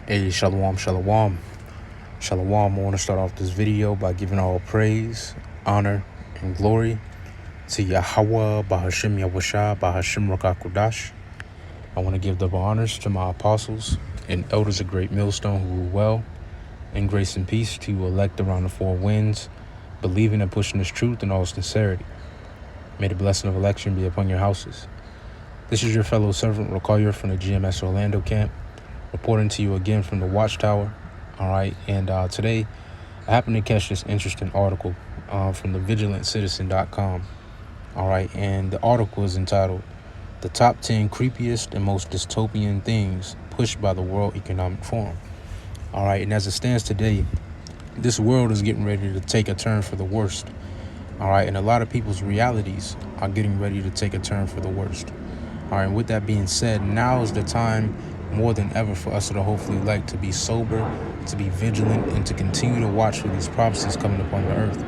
Hey, shalom, shalom. Shalom. I want to start off this video by giving all praise, honor, and glory to Yahweh, Bahashim Yahushua, Bahashim Rakakudash. I want to give double honors to my apostles and elders of Great Millstone who rule well, and grace and peace to you elect around the four winds, believing and pushing this truth in all sincerity. May the blessing of election be upon your houses. This is your fellow servant, Rokoyer, from the GMS Orlando camp, reporting to you again from the Watchtower. All right, and today I happened to catch this interesting article from the VigilantCitizen.com. All right, and the article is entitled "The Top 10 Creepiest and Most Dystopian Things Pushed by the World Economic Forum." All right, and as it stands today, this world is getting ready to take a turn for the worst. All right, and a lot of people's realities are getting ready to take a turn for the worst. All right, and with that being said, now is the time more than ever for us to hopefully like to be sober, to be vigilant, and to continue to watch for these prophecies coming upon the earth.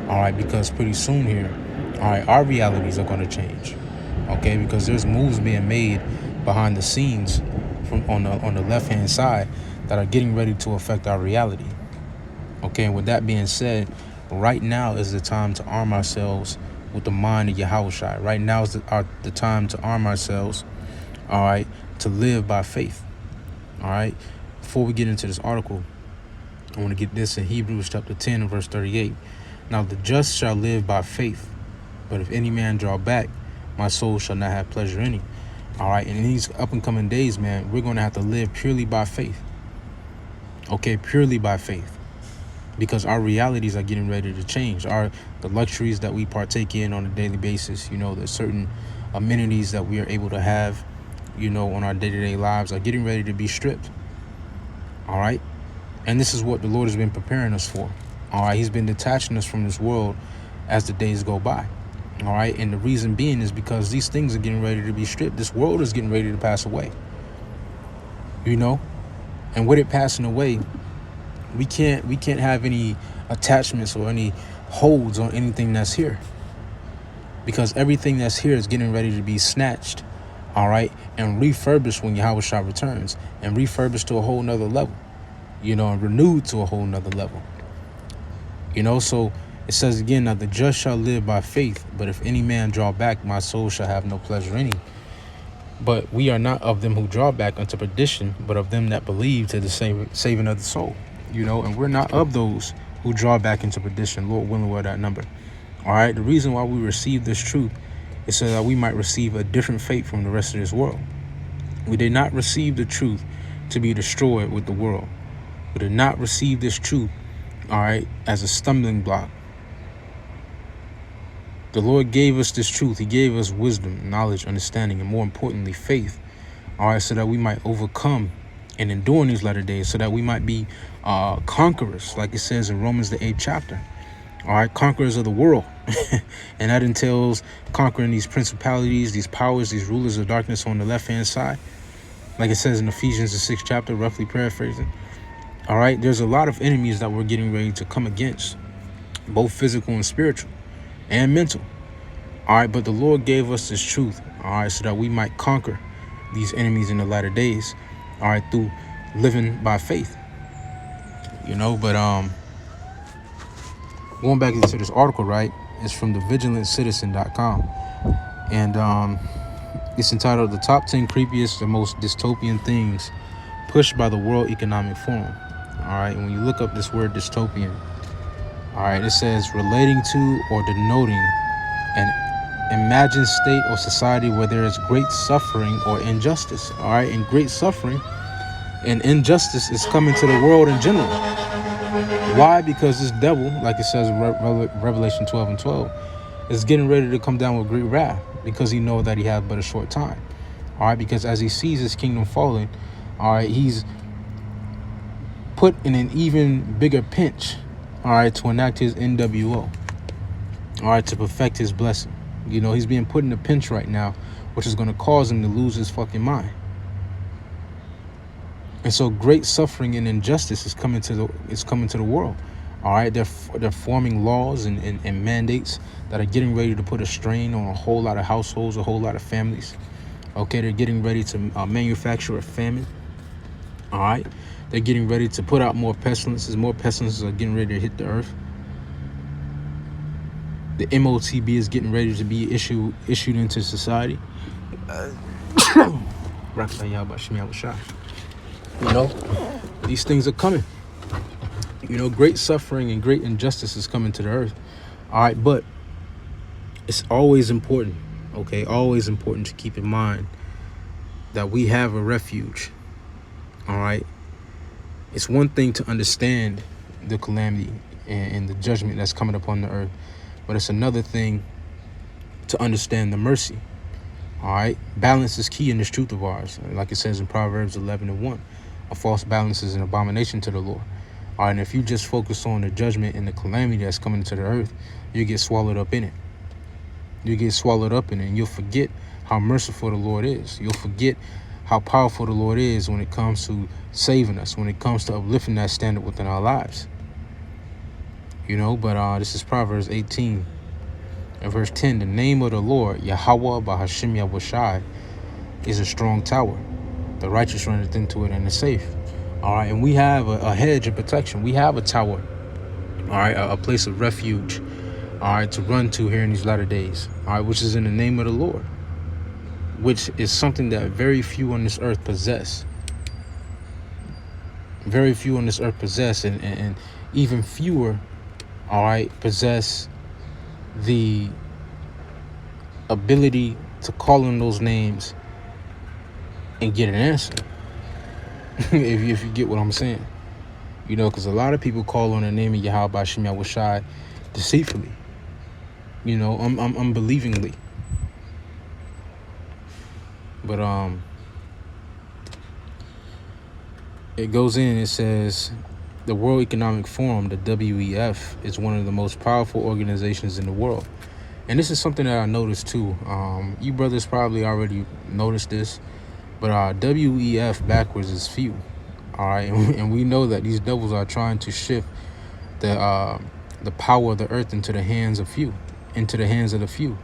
All right, because pretty soon here, all right, our realities are going to change. Okay, because there's moves being made behind the scenes from on the left-hand side that are getting ready to affect our reality. Okay, and with that being said, right now is the time to arm ourselves with the mind of Yahushua. Right now is the time to arm ourselves, all right, to live by faith. All right, before we get into this article, I want to get this in Hebrews chapter 10 and verse 38. Now the just shall live by faith, but if any man draw back, my soul shall not have pleasure in him. All right, and in these up and coming days, man, we're going to have to live purely by faith. Okay, purely by faith, because our realities are getting ready to change. The luxuries that we partake in on a daily basis, you know, the certain amenities that we are able to have, you know, on our day-to-day lives are getting ready to be stripped. All right, and this is what the Lord has been preparing us for. All right, he's been detaching us from this world as the days go by. All right, and the reason being is because these things are getting ready to be stripped. This world is getting ready to pass away, you know, and with it passing away, we can't have any attachments or any holds on anything that's here, because everything that's here is getting ready to be snatched, all right, and refurbished when Yahushua returns, and refurbished to a whole nother level, you know, and renewed to a whole nother level, you know. So it says again, now the just shall live by faith, but if any man draw back, my soul shall have no pleasure in him. But we are not of them who draw back unto perdition, but of them that believe to the saving of the soul. You know, and we're not of those who draw back into perdition. Lord willing, we're that number. All right, the reason why we receive this truth is so that we might receive a different fate from the rest of this world. We did not receive the truth to be destroyed with the world. We did not receive this truth, all right, as a stumbling block. The Lord gave us this truth. He gave us wisdom, knowledge, understanding, and more importantly, faith, all right, so that we might overcome and endure in these latter days, so that we might be conquerors, like it says in Romans the 8th chapter. All right, conquerors of the world. And that entails conquering these principalities, these powers, these rulers of darkness on the left-hand side, like it says in Ephesians the 6th chapter, roughly paraphrasing. All right, there's a lot of enemies that we're getting ready to come against, both physical and spiritual and mental. All right, but the Lord gave us this truth, all right, so that we might conquer these enemies in the latter days, all right, through living by faith, you know. But going back into this article, right, it's from the VigilantCitizen.com, and it's entitled "The Top 10 Creepiest and Most Dystopian Things Pushed by the World Economic Forum." All right, and when you look up this word dystopian, all right, it says relating to or denoting an imagined state or society where there is great suffering or injustice. All right, and great suffering and injustice is coming to the world in general. Why? Because this devil, like it says in Revelation 12 and 12, is getting ready to come down with great wrath, because he knows that he has but a short time. All right, because as he sees his kingdom falling, all right, he's put in an even bigger pinch, all right, to enact his NWO, all right, to perfect his blessing. You know, he's being put in a pinch right now, which is going to cause him to lose his fucking mind. And so great suffering and injustice is coming to the world. All right, they're forming laws and mandates that are getting ready to put a strain on a whole lot of households, a whole lot of families. Okay, they're getting ready to manufacture a famine. All right. They're getting ready to put out more pestilences. More pestilences are getting ready to hit the earth. The MOTB is getting ready to be issued into society. You know, these things are coming. You know, great suffering and great injustice is coming to the earth. All right, but it's always important, okay, always important to keep in mind that we have a refuge. All right. It's one thing to understand the calamity and the judgment that's coming upon the earth, but it's another thing to understand the mercy. All right. Balance is key in this truth of ours. Like it says in Proverbs 11:1, a false balance is an abomination to the Lord. All right. And if you just focus on the judgment and the calamity that's coming to the earth, you get swallowed up in it. You get swallowed up in it, and you'll forget how merciful the Lord is. You'll forget how powerful the Lord is when it comes to saving us, when it comes to uplifting that standard within our lives. You know, but this is Proverbs 18 and verse 10. The name of the Lord, Yahweh Bahashim Yahushai, is a strong tower. The righteous runneth into it and is safe. All right, and we have a hedge of protection. We have a tower, all right, a place of refuge, all right, to run to here in these latter days, all right, which is in the name of the Lord, which is something that very few on this earth possess. Very few on this earth possess, and even fewer, all right, possess the ability to call on those names and get an answer. if you get what I'm saying. You know, because a lot of people call on the name of Yahweh Bashim Yahushai deceitfully, you know, unbelievingly. But it goes in, it says the World Economic Forum, the WEF, is one of the most powerful organizations in the world. And this is something that I noticed too. You brothers probably already noticed this, but WEF backwards is few. All right, and we know that these devils are trying to shift the power of the earth into the hands of few, into the hands of the few.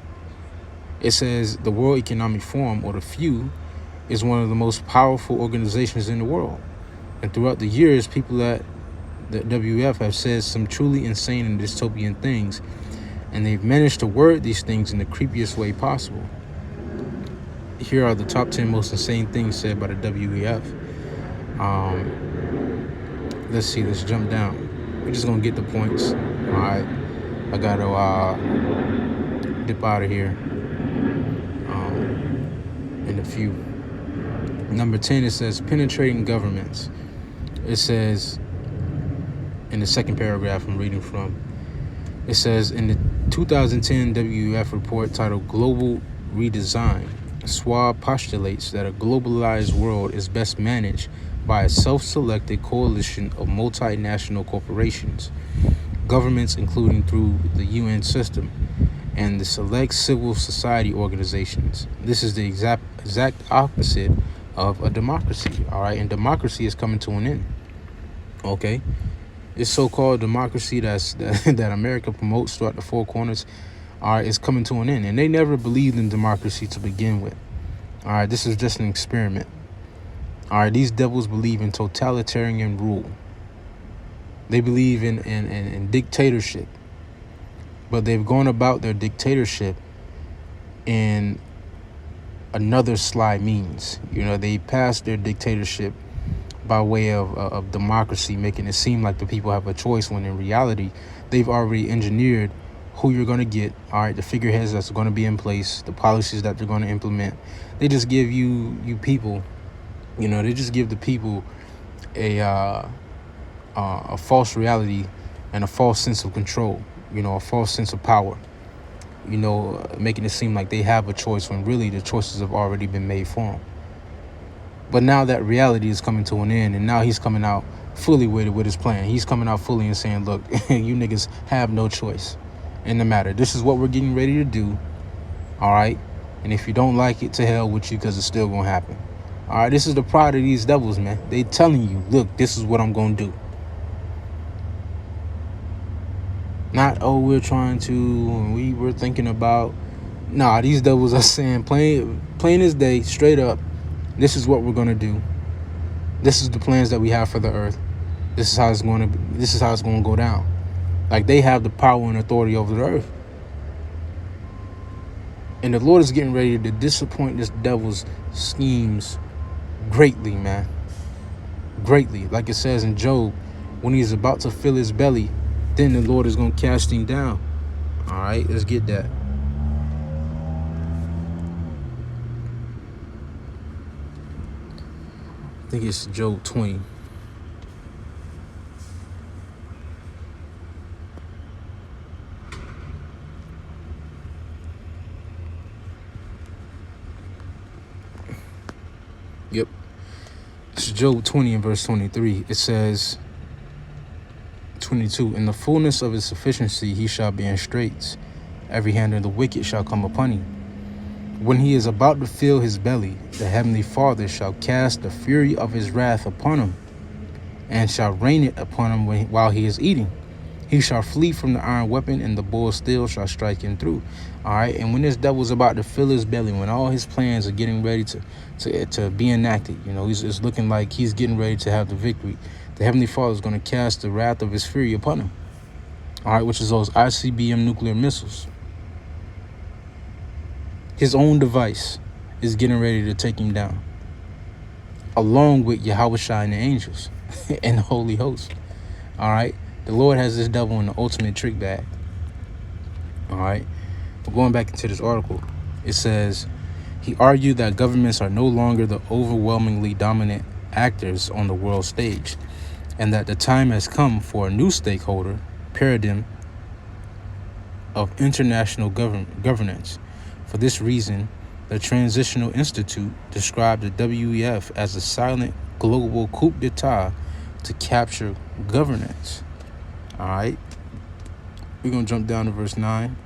It says the World Economic Forum, or the few, is one of the most powerful organizations in the world. And throughout the years, people at the WEF have said some truly insane and dystopian things, and they've managed to word these things in the creepiest way possible. Here are the top 10 most insane things said by the WEF. Let's see, let's jump down. We're just gonna get the points. All right, I gotta dip out of here in a few. Number 10, it says penetrating governments. It says in the second paragraph I'm reading from, it says in the 2010 WEF report titled Global Redesign, SWAB postulates that a globalized world is best managed by a self-selected coalition of multinational corporations, governments including through the UN system, and the select civil society organizations. This is the exact opposite of a democracy, all right? And democracy is coming to an end, okay? This so-called democracy that America promotes throughout the four corners, all right, is coming to an end. And they never believed in democracy to begin with. All right, this is just an experiment. All right, these devils believe in totalitarian rule. They believe in dictatorship. But they've gone about their dictatorship in another sly means. You know, they passed their dictatorship by way of democracy, making it seem like the people have a choice, when in reality, they've already engineered who you're going to get, all right, the figureheads that's going to be in place, the policies that they're going to implement. They just give you people, you know, they just give the people a false reality and a false sense of control, you know, a false sense of power, you know, making it seem like they have a choice when really the choices have already been made for them. But now that reality is coming to an end, and now he's coming out fully with his plan. He's coming out fully and saying, look, you niggas have no choice in the matter. This is what we're getting ready to do, all right? And if you don't like it, to hell with you, because it's still going to happen. All right, this is the pride of these devils, man. They telling you, look, this is what I'm going to do. Not, oh, we're trying to, we were thinking about. Nah, these devils are saying plain as day, straight up, this is what we're going to do. This is the plans that we have for the earth. This is how it's going to be. This is how it's going to go down. Like, they have the power and authority over the earth. And the Lord is getting ready to disappoint this devil's schemes greatly, man. Greatly. Like it says in Job, when he's about to fill his belly, then the Lord is going to cast him down. All right, let's get that. I think it's Job 20. Yep. It's Job 20 and verse 23. It says, 22, in the fullness of his sufficiency he shall be in straits. Every hand of the wicked shall come upon him. When he is about to fill his belly, the heavenly Father shall cast the fury of his wrath upon him, and shall rain it upon him while he is eating. He shall flee from the iron weapon, and the bull steel shall strike him through. All right, and when this devil's about to fill his belly, when all his plans are getting ready to be enacted, you know, it's looking like he's getting ready to have the victory, the Heavenly Father is going to cast the wrath of his fury upon him. All right, which is those ICBM nuclear missiles. His own device is getting ready to take him down, along with Yahushua and the angels and the Holy Host. All right, the Lord has this devil in the ultimate trick bag. All right, but going back into this article, it says, he argued that governments are no longer the overwhelmingly dominant actors on the world stage, and that the time has come for a new stakeholder paradigm of international governance. For this reason, the Transitional Institute described the WEF as a silent global coup d'etat to capture governance. All right, we're going to jump down to verse 9.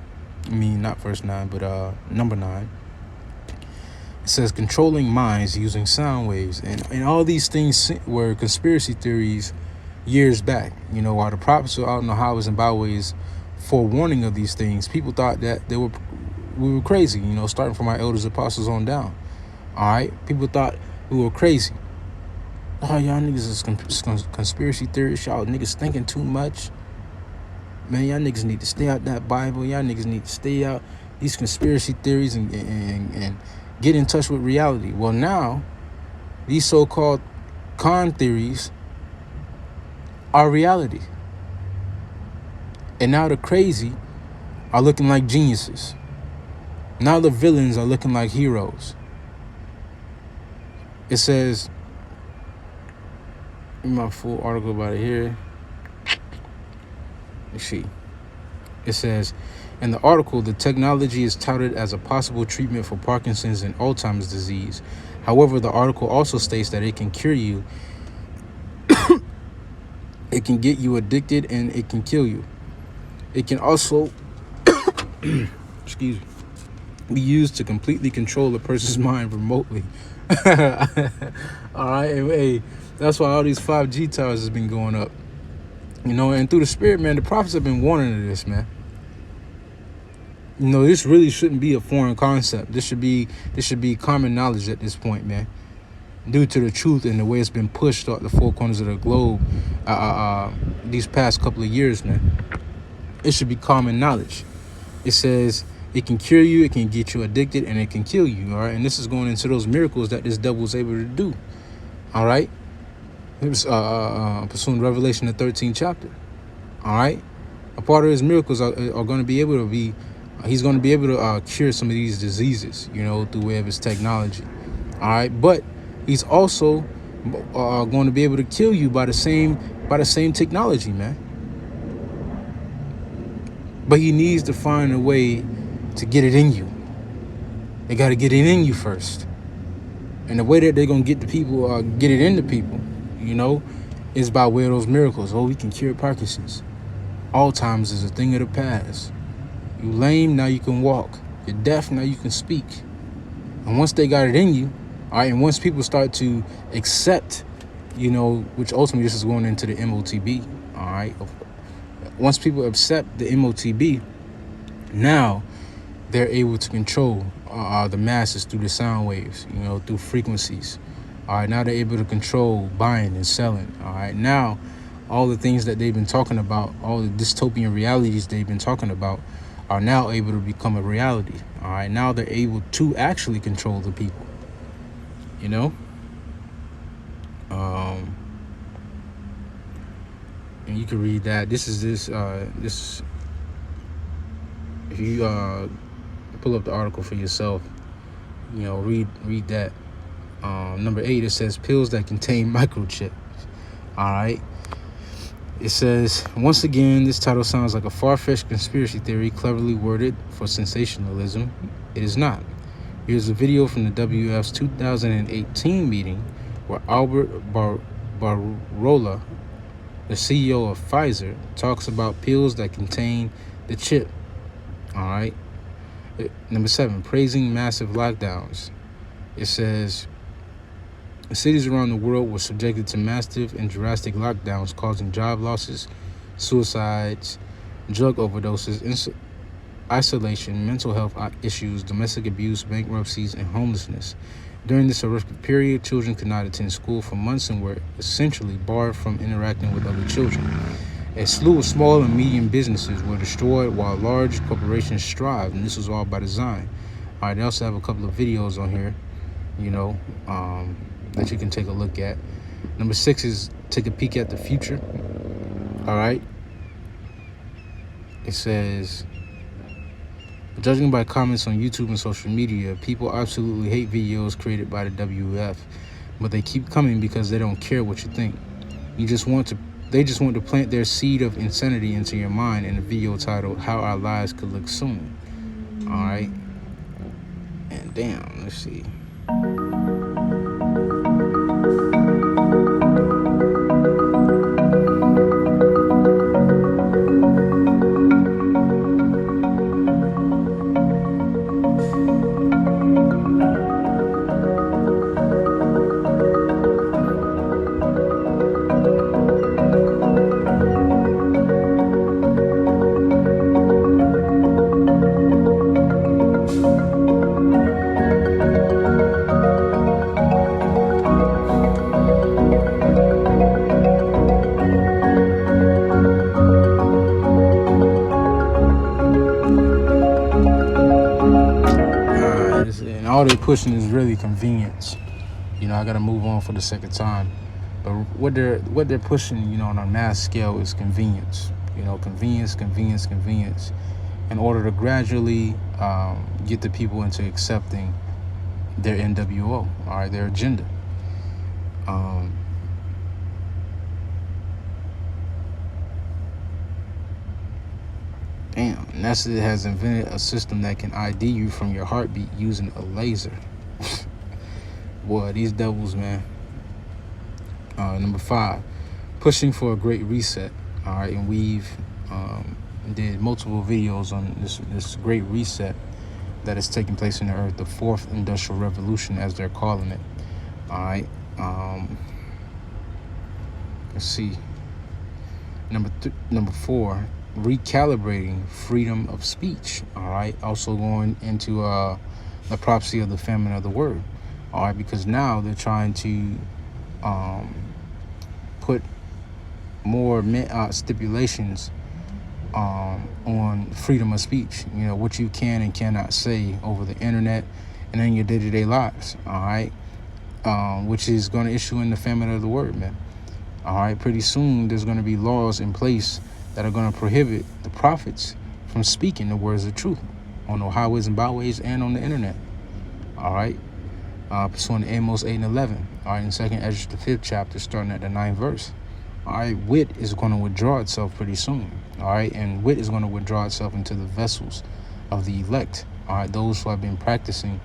I mean, not verse 9, but number 9. It says, controlling minds using sound waves. And all these things were conspiracy theories years back. You know, while the prophets were out in the highways and byways forewarning of these things, people thought that we were crazy, you know, starting from our elders, apostles on down. All right, people thought we were crazy. Oh, y'all niggas is conspiracy theorists. Y'all niggas thinking too much. Man, y'all niggas need to stay out that Bible. Y'all niggas need to stay out these conspiracy theories and get in touch with reality. Well, now these so-called con theories are reality. And now the crazy are looking like geniuses. Now the villains are looking like heroes. It says, in my full article about it here, let's see. It says, in the article, the technology is touted as a possible treatment for Parkinson's and Alzheimer's disease. However, the article also states that it can cure you. It can get you addicted and it can kill you. It can also, excuse me, be used to completely control a person's mind remotely. All right, and hey, that's why all these 5G towers has been going up. You know, and through the Spirit, man, the prophets have been warning of this, man. You know, this really shouldn't be a foreign concept. This should be common knowledge at this point, man. Due to the truth and the way it's been pushed throughout the four corners of the globe these past couple of years, man. It should be common knowledge. It says it can cure you, it can get you addicted, and it can kill you, all right? And this is going into those miracles that this devil was able to do, all right? It was pursuing Revelation, the 13th chapter, all right? A part of his miracles are going to be able to be, he's going to be able to cure some of these diseases, you know, through way of his technology, all right? But he's also going to be able to kill you by the same technology, man. But he needs to find a way to get it in you. They got to get it in you first. And the way that they're going to get the people, get it into people, you know, is by way of those miracles. Oh, we can cure Parkinson's. Alzheimer's is a thing of the past. You lame, now you can walk. You're deaf, now you can speak. And once they got it in you, all right, and once people start to accept, you know, which ultimately this is going into the MOTB, all right, once people accept the MOTB, now they're able to control the masses through the sound waves, you know, through frequencies, All right, now they're able to control buying and selling. All right, now all the things that they've been talking about, all the dystopian realities they've been talking about, are now able to become a reality. All right, now they're able to actually control the people. You know, and you can read that. This. If you pull up the article for yourself, read that. Number 8, it says pills that contain microchips. All right. It says, once again, this title sounds like a far-fetched conspiracy theory cleverly worded for sensationalism. It is not. Here's a video from the WF's 2018 meeting where Albert Barola, the CEO of Pfizer, talks about pills that contain the chip. All right. Number 7, praising massive lockdowns. It says, cities around the world were subjected to massive and drastic lockdowns, causing job losses, suicides, drug overdoses, isolation, mental health issues, domestic abuse, bankruptcies, and homelessness. During this horrific period, children could not attend school for months and were essentially barred from interacting with other children. A slew of small and medium businesses were destroyed while large corporations thrived, and this was all by design. All right, they also have a couple of videos on here, that you can take a look at. Number 6 is take a peek at the future. All right. It says, judging by comments on YouTube and social media, people absolutely hate videos created by the WF, but they keep coming because they don't care what you think. They just want to plant their seed of insanity into your mind in a video titled "How Our Lives Could Look Soon." All right. And damn, let's see. And all they're pushing is really convenience. I gotta move on for the second time. But what they're pushing, on a mass scale is convenience. Convenience, in order to gradually get the people into accepting their NWO, all right, their agenda. NASA has invented a system that can ID you from your heartbeat using a laser. Boy, these devils, man. Number 5, pushing for a great reset. All right, and we've did multiple videos on this great reset that is taking place in the earth, the 4th industrial revolution, as they're calling it. All right. Let's see. Number 4, recalibrating freedom of speech. All right, also going into the prophecy of the famine of the word. All right, because now they're trying to put more stipulations on freedom of speech. What you can and cannot say over the internet and in your day-to-day lives. All right, which is going to issue in the famine of the word, man. All right, pretty soon there's going to be laws in place that are going to prohibit the prophets from speaking the words of truth on the highways and byways and on the internet. All right. Pursuant to Amos 8 and 11. All right. In 2nd Ezra, the 5th chapter, starting at the 9th verse. All right. Wit is going to withdraw itself pretty soon. All right. And wit is going to withdraw itself into the vessels of the elect. All right. Those who have been practicing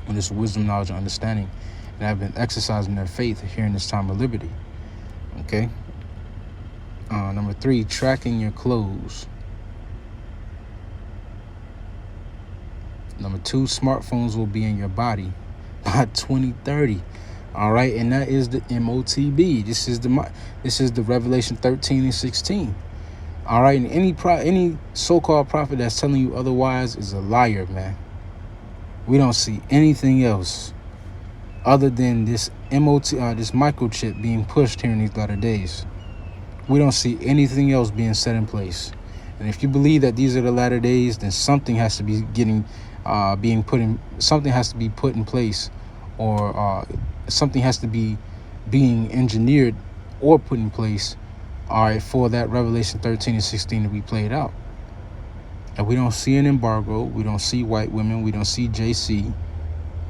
with this wisdom, knowledge, and understanding, and have been exercising their faith here in this time of liberty. Okay. Number 3, tracking your clothes. Number 2, smartphones will be in your body by 2030. All right, and that is the MOTB. This is the Revelation 13 and 16. All right, and any so-called prophet that's telling you otherwise is a liar, man. We don't see anything else other than this this microchip being pushed here in these latter days. We don't see anything else being set in place. And if you believe that these are the latter days, then something has to be something has to be put in place, or something has to be being engineered or put in place, all right, for that Revelation 13 and 16 to be played out. And we don't see an embargo. We don't see white women. We don't see JC.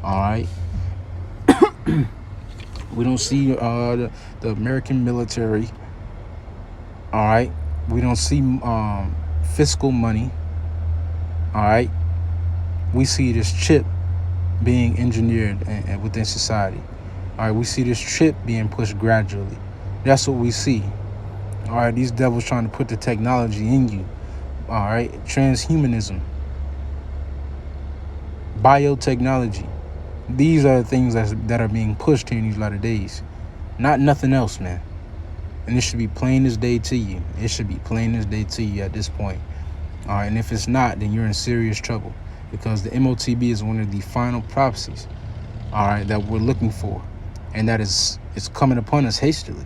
All right. We don't see the American military. All right. We don't see fiscal money. All right. We see this chip being engineered within society. All right. We see this chip being pushed gradually. That's what we see. All right. These devils trying to put the technology in you. All right. Transhumanism. Biotechnology. These are the things that are being pushed here in these latter days. Not nothing else, man. And it should be plain as day to you. It should be plain as day to you at this point. All right. And if it's not, then you're in serious trouble, because the MOTB is one of the final prophecies, all right, that we're looking for. And that it's coming upon us hastily.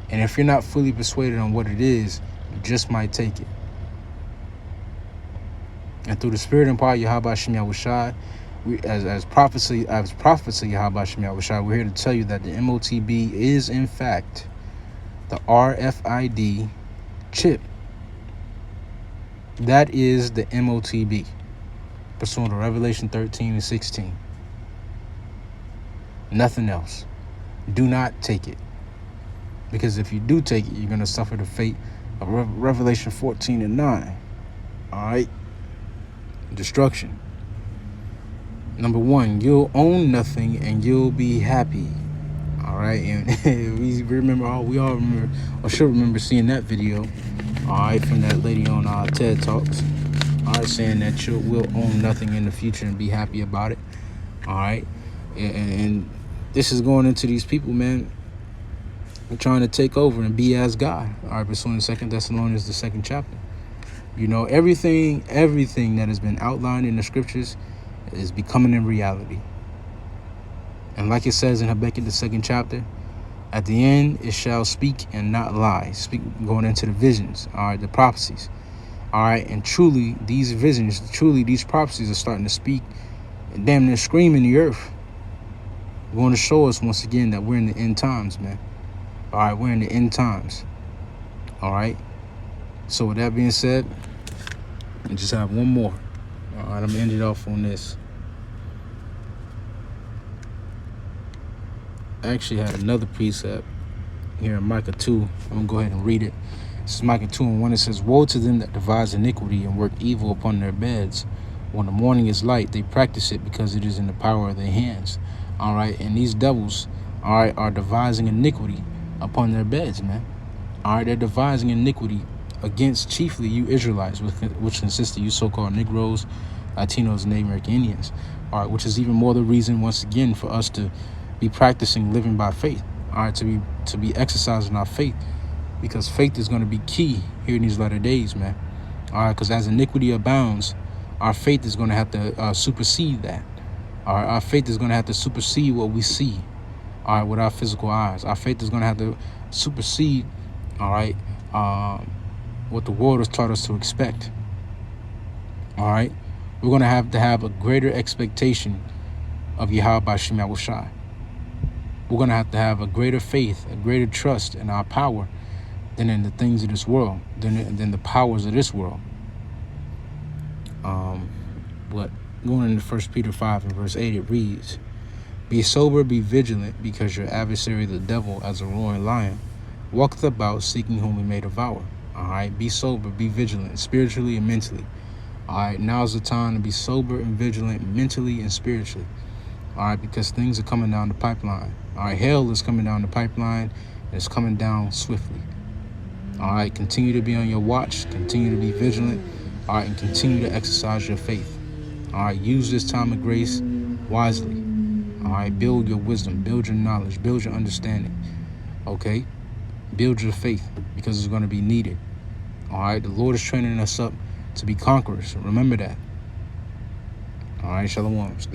And if you're not fully persuaded on what it is, you just might take it. And through the spirit and power of Yahweh Shem Yahushai, as prophecy Yahweh Shem Yahushai, we're here to tell you that the MOTB is in fact the RFID chip. That is the MOTB, pursuant to Revelation 13 and 16. Nothing else. Do not take it. Because if you do take it, you're going to suffer the fate of Revelation 14 and 9. All right? Destruction. Number one, you'll own nothing and you'll be happy. All right? And we all remember, or should remember, seeing that video, all right, from that lady on TED Talks. All right, saying that you will own nothing in the future and be happy about it. All right? And this is going into these people, man, trying to take over and be as God. All right, pursuing 2 Thessalonians, the 2nd chapter. You know, everything that has been outlined in the scriptures is becoming a reality. And like it says in Habakkuk, the 2nd chapter, at the end it shall speak and not lie. Speak, going into the visions, all right, the prophecies. All right, and truly these visions, these prophecies are starting to speak and damn near scream in the earth. Going to show us once again that we're in the end times, man. All right, we're in the end times. All right. So with that being said, I just have one more. All right, I'm going to end it off on this. I actually had another precept here in Micah 2. I'm going to go ahead and read it. This is Micah 2 and 1. It says, woe to them that devise iniquity and work evil upon their beds. When the morning is light, they practice it because it is in the power of their hands. All right, and these devils, all right, are devising iniquity upon their beds, man. All right, they're devising iniquity against chiefly you Israelites, which consists of you so-called Negroes, Latinos, and Native American Indians. All right, which is even more the reason, once again, for us to be practicing living by faith. All right, to be exercising our faith, because faith is going to be key here in these latter days, man. All right, because as iniquity abounds, our faith is going to have to supersede that. All right, our faith is going to have to supersede what we see. All right, with our physical eyes. Our faith is going to have to supersede, all right, what the world has taught us to expect. All right, we're going to have a greater expectation of Yahweh Shem Yahushai. We're going to have a greater faith, a greater trust in our power than in the things of this world, than the powers of this world. But going into 1 Peter 5 and verse 8, it reads, be sober, be vigilant, because your adversary, the devil, as a roaring lion, walketh about seeking whom he may devour. All right, be sober, be vigilant, spiritually and mentally. All right, now's the time to be sober and vigilant mentally and spiritually. All right, because things are coming down the pipeline. All right, hell is coming down the pipeline, and it's coming down swiftly. All right, continue to be on your watch, continue to be vigilant, all right, and continue to exercise your faith. All right, use this time of grace wisely. All right, build your wisdom, build your knowledge, build your understanding. Okay, build your faith, because it's going to be needed. All right, the Lord is training us up to be conquerors. Remember that. All right, shalom. Stay